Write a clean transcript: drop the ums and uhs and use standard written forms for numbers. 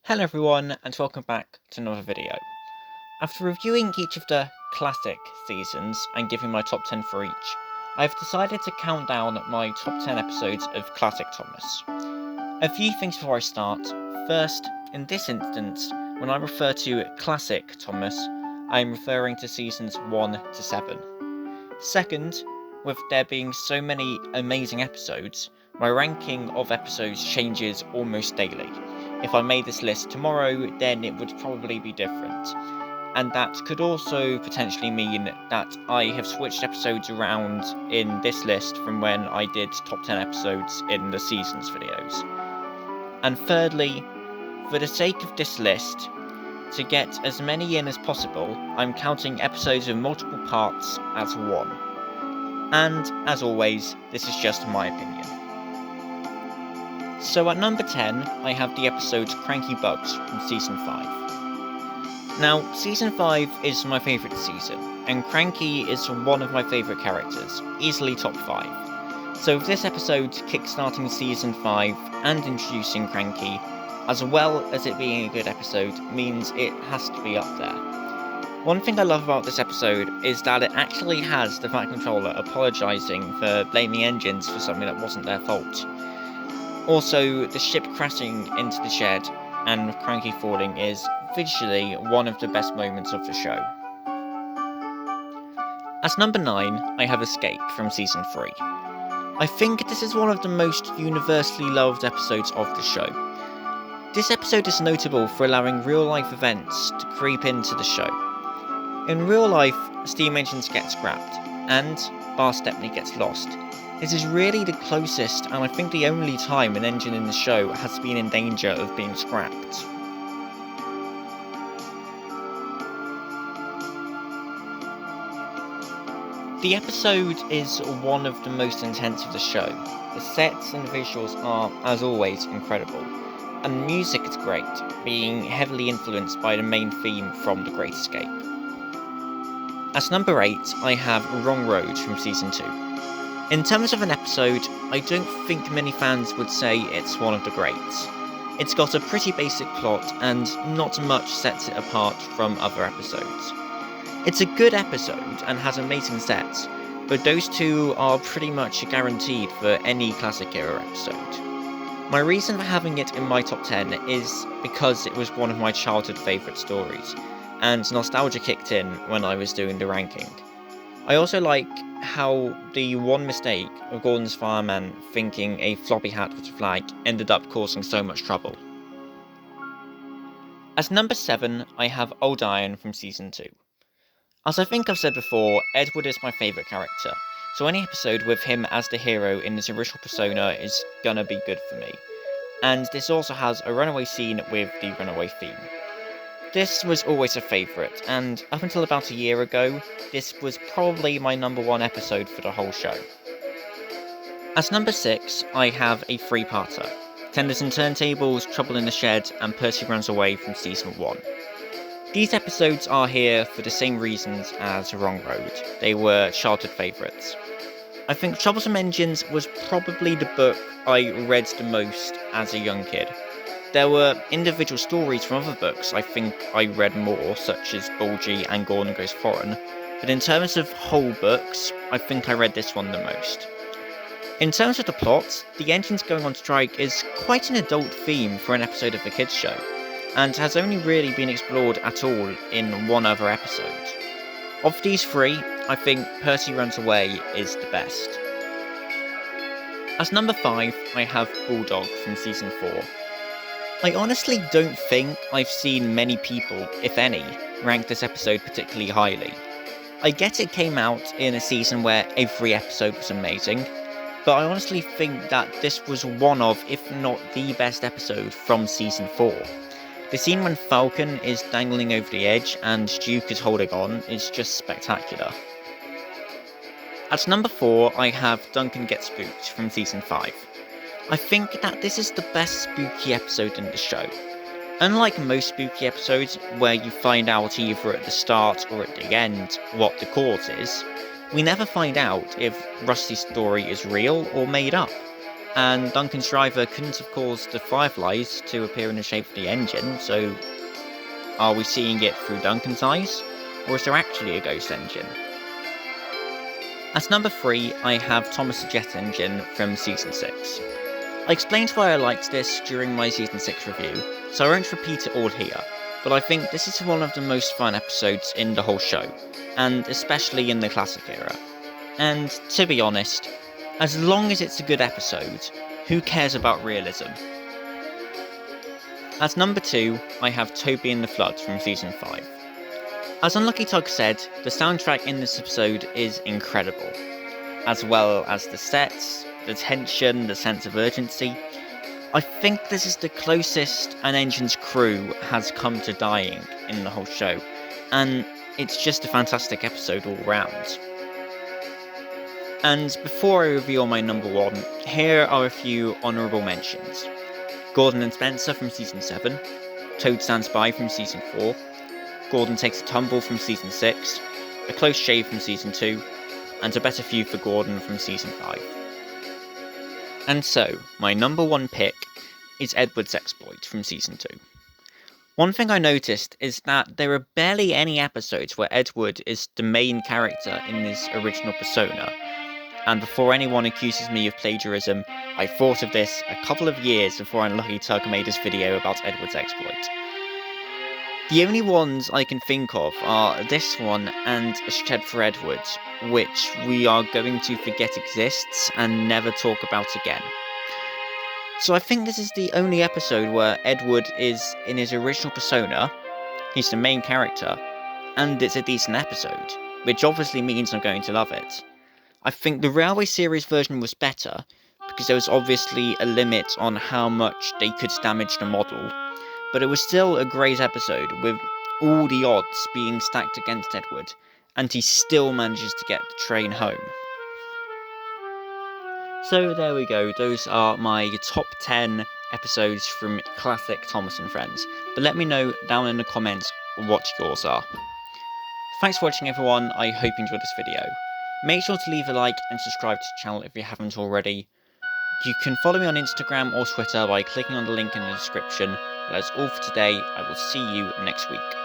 Hello everyone, and welcome back to another video. After reviewing each of the classic seasons and giving my top 10 for each, I've decided to count down my top 10 episodes of Classic Thomas. A few things before I start. First, in this instance, when I refer to Classic Thomas, I am referring to seasons 1 to 7. Second, with there being so many amazing episodes, my ranking of episodes changes almost daily. If I made this list tomorrow, then it would probably be different. And that could also potentially mean that I have switched episodes around in this list from when I did top 10 episodes in the seasons videos. And thirdly, for the sake of this list, to get as many in as possible, I'm counting episodes in multiple parts as one. And, as always, this is just my opinion. So at number 10, I have the episode Cranky Bugs from Season 5. Now, Season 5 is my favourite season, and Cranky is one of my favourite characters, easily top 5. So with this episode kickstarting Season 5 and introducing Cranky, as well as it being a good episode, means it has to be up there. One thing I love about this episode is that it actually has the Fat Controller apologising for blaming engines for something that wasn't their fault. Also, the ship crashing into the shed and Cranky falling is visually one of the best moments of the show. As number 9, I have Escape from Season 3. I think this is one of the most universally loved episodes of the show. This episode is notable for allowing real-life events to creep into the show. In real life, steam engines get scrapped, and Bar Stepney gets lost. This is really the closest, and I think the only time an engine in the show has been in danger of being scrapped. The episode is one of the most intense of the show. The sets and visuals are, as always, incredible, and the music is great, being heavily influenced by the main theme from The Great Escape. As number 8, I have Wrong Road from Season 2. In terms of an episode, I don't think many fans would say it's one of the greats. It's got a pretty basic plot, and not much sets it apart from other episodes. It's a good episode and has amazing sets, but those two are pretty much guaranteed for any classic era episode. My reason for having it in my top 10 is because it was one of my childhood favourite stories, and nostalgia kicked in when I was doing the ranking. I also like how the one mistake of Gordon's fireman thinking a floppy hat was a flag ended up causing so much trouble. As number 7, I have Old Iron from Season 2. As I think I've said before, Edward is my favourite character, so any episode with him as the hero in his original persona is gonna be good for me. And this also has a runaway scene with the runaway theme. This was always a favourite, and up until about a year ago, this was probably my number 1 episode for the whole show. As number 6, I have a 3-parter, Tenders and Turntables, Trouble in the Shed, and Percy Runs Away from Season 1. These episodes are here for the same reasons as Wrong Road. They were childhood favourites. I think Troublesome Engines was probably the book I read the most as a young kid. There were individual stories from other books I think I read more, such as Bulgy and Gordon Goes Foreign, but in terms of whole books, I think I read this one the most. In terms of the plot, the engines going on strike is quite an adult theme for an episode of a kids show, and has only really been explored at all in one other episode. Of these 3, I think Percy Runs Away is the best. As number 5, I have Bulldog from Season 4. I honestly don't think I've seen many people, if any, rank this episode particularly highly. I get it came out in a season where every episode was amazing, but I honestly think that this was one of, if not the best episode from Season 4. The scene when Falcon is dangling over the edge and Duke is holding on is just spectacular. At number 4, I have Duncan Gets Spooked from Season 5. I think that this is the best spooky episode in the show. Unlike most spooky episodes, where you find out either at the start or at the end what the cause is, we never find out if Rusty's story is real or made up. And Duncan's driver couldn't have caused the fireflies to appear in the shape of the engine, so are we seeing it through Duncan's eyes? Or is there actually a ghost engine? At number 3, I have Thomas the Jet Engine from Season 6. I explained why I liked this during my Season 6 review, so I won't repeat it all here, but I think this is one of the most fun episodes in the whole show, and especially in the classic era. And to be honest, as long as it's a good episode, who cares about realism? At number 2, I have Toby and the Flood from Season 5. As Unlucky Tug said, the soundtrack in this episode is incredible, as well as the sets, the tension, the sense of urgency. I think this is the closest an engine's crew has come to dying in the whole show, and it's just a fantastic episode all round. And before I reveal my number 1, here are a few honourable mentions. Gordon and Spencer from Season 7, Toad Stands By from Season 4, Gordon Takes a Tumble from Season 6, A Close Shave from Season 2, and A Better View for Gordon from Season 5. And so, my number 1 pick is Edward's Exploit from Season 2. One thing I noticed is that there are barely any episodes where Edward is the main character in his original persona, and before anyone accuses me of plagiarism, I thought of this a couple of years before Unlucky Tug made his video about Edward's Exploit. The only ones I can think of are this one and A Shed for Edward, which we are going to forget exists and never talk about again. So I think this is the only episode where Edward is in his original persona, he's the main character, and it's a decent episode, which obviously means I'm going to love it. I think the Railway series version was better, because there was obviously a limit on how much they could damage the model, but it was still a great episode, with all the odds being stacked against Edward, and he still manages to get the train home. So there we go, those are my top 10 episodes from classic Thomas and Friends, but let me know down in the comments what yours are. Thanks for watching everyone, I hope you enjoyed this video. Make sure to leave a like and subscribe to the channel if you haven't already. You can follow me on Instagram or Twitter by clicking on the link in the description. But that's all for today, I will see you next week.